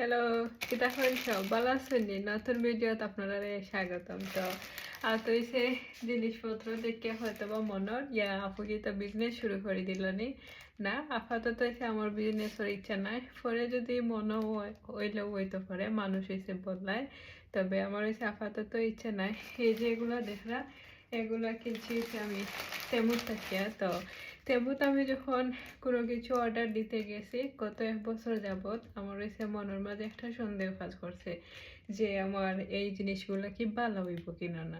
Hello, কিতা করেন সব ভালো আছেন নি? নতুন ভিডিওতে আপনারা স্বাগতম। তো হইছে জিনিসপত্র দেখে হয়তো বা মনের আপু কি তো বিজনেস শুরু করে দিল নি? না, আপাতত হইছে আমার বিজনেসের ইচ্ছা নাই। পরে যদি মনও হইলেও হইতে পারে, মানুষ হইছে বদলায়। তবে আমার হইছে আপাতত ইচ্ছা নাই। এই যে এগুলা দেখরা, এগুলা কিনছি হইছে আমি তেমুর থাকিয়া। তো তেমুত আমি যখন কোনো কিছু অর্ডার দিতে গেছি গত 1 বছর যাবৎ আমার হইছে মনের মাঝে একটা সন্দেহ কাজ করছে যে আমার এই জিনিসগুলো কি ভালো হইব কিনা না।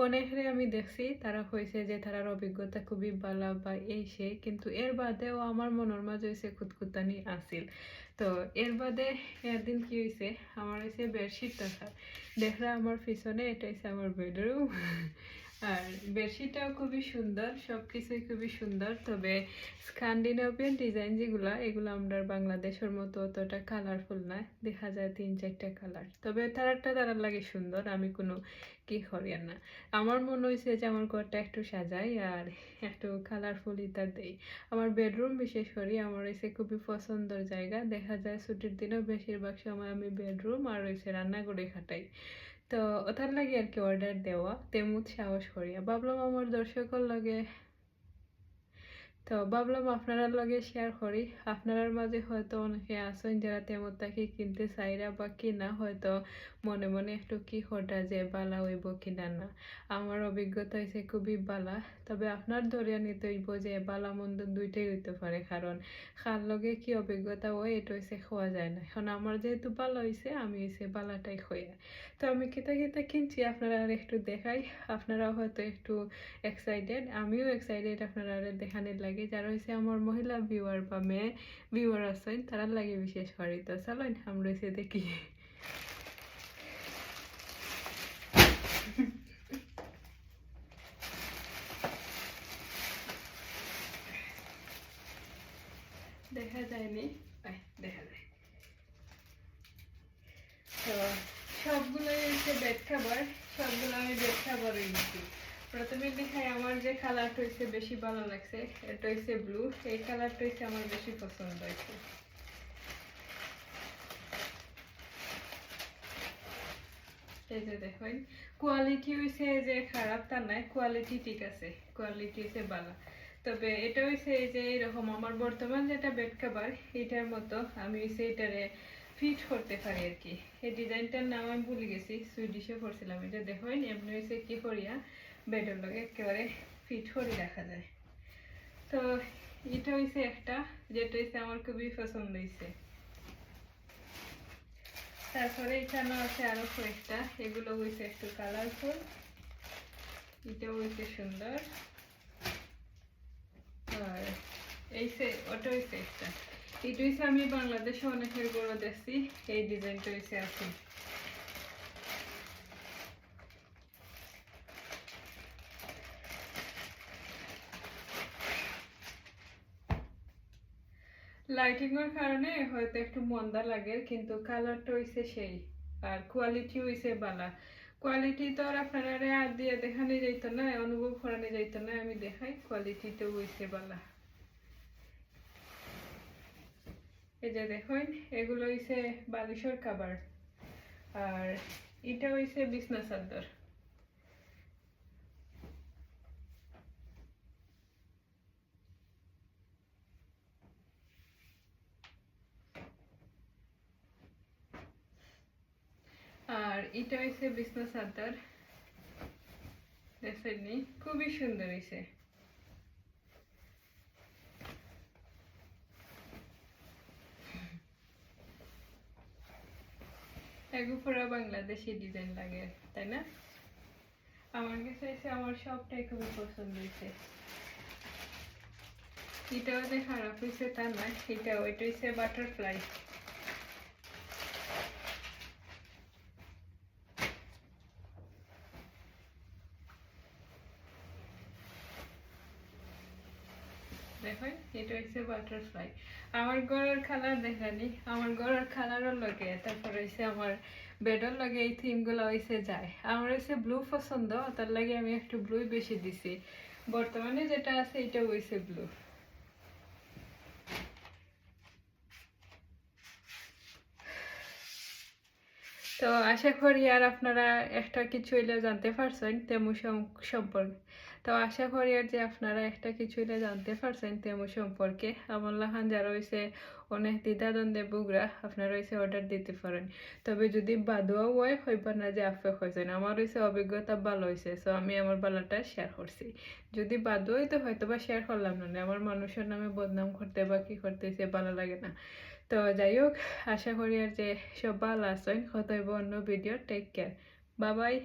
অনেকের আমি দেখছি তারা কইছে যে তারার অভিজ্ঞতা খুবই ভালো বা এই সে, কিন্তু এর বাদেও আমার মনের মাঝে হইছে খুঁতখুঁতানি আসিল। তো এর বাদে একদিন কি হইছে, আমার হইছে বেডশিট দরকার। দেখরা আমার পিছনে, এটা হইছে আমার বেডরুম। আর বেডশিটটাও খুবই সুন্দর, সবকিছুই খুবই সুন্দর। তবে স্ক্যান্ডিনেভিয়ান ডিজাইন যেগুলো, এগুলো আমরা বাংলাদেশের মতো অতটা কালারফুল না, দেখা যায় 3-4টা কালার। তবে তারার লাগে সুন্দর, আমি কোনো কি করি না। আমার মনে হয়েছে যে আমার ঘরটা একটু সাজাই আর একটু কালারফুল ইতা দেই। আমার বেডরুম বিশেষ করে আমার হয়েছে খুবই পছন্দের জায়গা। দেখা যায় ছুটির দিনেও বেশিরভাগ সময় আমি বেডরুম আর হয়েছে রান্নাঘরে খাটাই। তো ওটার লাগে আর কি অর্ডার দেওয়া তেমুত সাহস করিয়া ভাবলাম আমার দর্শকের লগে, তো ভাবলাম আপনার লগে শেয়ার করি। আপনার মাঝে হয়তো অনেকে আছেন যারা তেমনটাকে কিনতে চাইরা বা কিনা হয়তো মনে মনে একটু কি হটা যে বালা হইব কিনা না। আমার অভিজ্ঞতা হয়েছে খুবই বালা। তবে আপনার ধরিয়া নিতে হইব যে বালা মন্দ দুইটাই হইতে পারে, কারণ কার লগে কি অভিজ্ঞতা হয় এটা হয়েছে খোয়া যায় না। এখন আমার যেহেতু বালা হয়েছে আমি হয়েছে বালাটাই খোয়া। তো আমি কিতা কিতা কিনছি আপনারা আর একটু দেখাই। আপনারাও হয়তো একটু এক্সাইটেড, আমিও এক্সাইটেড আপনারা দেখানোর লাগে। যারা হয়েছে আমার মহিলা ভিউয়ার বা মেয়ে ভিউয়ার আছেন তারার লাগে বিশেষ করে। তো চলো আমরা হয়েছে দেখি। দেখা যায়নি, দেখা যায়। তো সবগুলোই হচ্ছে বেড খাবার, সবগুলো আমি বেড খাবারই নিচ্ছি। প্রথমে দেখাই আমার যে কালারটা হয়েছে বেশি ভালো লাগছে, এটা হচ্ছে ব্লু। এই কালারটা হচ্ছে আমার বেশি পছন্দ হয়েছে। এই যে দেখুন, কোয়ালিটি হইছে যে খারাপ তা নাই, কোয়ালিটি ঠিক আছে, কোয়ালিটি হইছে ভালো। তবে এটা হইছে এই যে এরকম আমার বর্তমান যেটা বেড কভার এটার মতো আমি হইছে এটারে ফিট করতে পারি আর কি। এই ডিজাইনটার নাম আমি ভুলে গেছি, সুইডিশে করছিলাম। এটা দেখুন এমনি হইছে কি করিয়া বেডের লগে একেবারে ফিট করে রাখা যায়। তো এটা হইছে একটা, যেটা হইছে আমার খুবই পছন্দ হইছে। তারপরে এখানে আছে আরো কয়েকটা, এগুলো হইছে একটু কালারফুল, এটাও হইছে সুন্দর। আর এই ওটা হইছে একটা, এটা হইছে আমি বাংলাদেশে অনেকের বড় দেখছি, এই ডিজাইনটা হইছে আছে। লাইটিং এর কারণে হয়তো একটু মন্দা লাগে, কিন্তু কালারটা হইছে সেই। আর কোয়ালিটি হইছে বালা। কোয়ালিটি তো আর আপনারা হাত দিয়ে দেখানো যাইতো না, অনুভব করানো যাইতো না, আমি দেখাই কোয়ালিটিতে হইছে বালা। এই যে দেখুন এগুলো হইছে বালিশের কভার, আর এটা হইছে বিছনা চাদর। আর এটা হইছে বিছনা চাদর, দেখছেন খুবই সুন্দর হইছে। এগো পুরো বাংলাদেশি ডিজাইন লাগে, তাই না? আমার কাছে এসে আমার সবটাই খুবই পছন্দ হয়েছে। এটাও যে খারাপ হয়েছে তা না, এটা ওইটা হচ্ছে বাটারফ্লাই। দেখুন এটা হচ্ছে বাটারফ্লাই। আমার গড়ের কালার দেখানি, আমার গড়ের কালারও লাগে, তারপর হচ্ছে আমার বেডের লাগে এই থিমগুলো হয়েছে যায়। আমার হচ্ছে ব্লু পছন্দ, তার লাগে আমি একটু ব্লুই বেশি দিছি। বর্তমানে যেটা আছে এটা হয়েছে ব্লু। তো আশা করি আর আপনারা একটা কিছু হইলে জানতে পারছেন তেমু সম্পর্কে। তো আশা করি আর যে আপনারা একটা কিছু হইলে জানতে পারছেন তেমু সম্পর্কে। আমার লাহান যারা হইছে অনেক দ্বিধাদ্বন্দ্বে বুগরা আপনারা হইছে অর্ডার দিতে পারেন। তবে যদি বাদুয়াও হয় হইবা না যে আপে হয়েছেন। আমার হইছে অভিজ্ঞতা ভালো হয়েছে, সো আমি আমার বালাটা শেয়ার করছি। যদি বাদুয়া হইতো হয়তো বা শেয়ার করলাম না, আমার মানুষের নামে বদনাম করতে বা কি করতেছে ভালো লাগে না। তো যাই হোক, আশা করি আর যে সব ভালো আছেন। হয়তো অন্য video. Take care, bye by.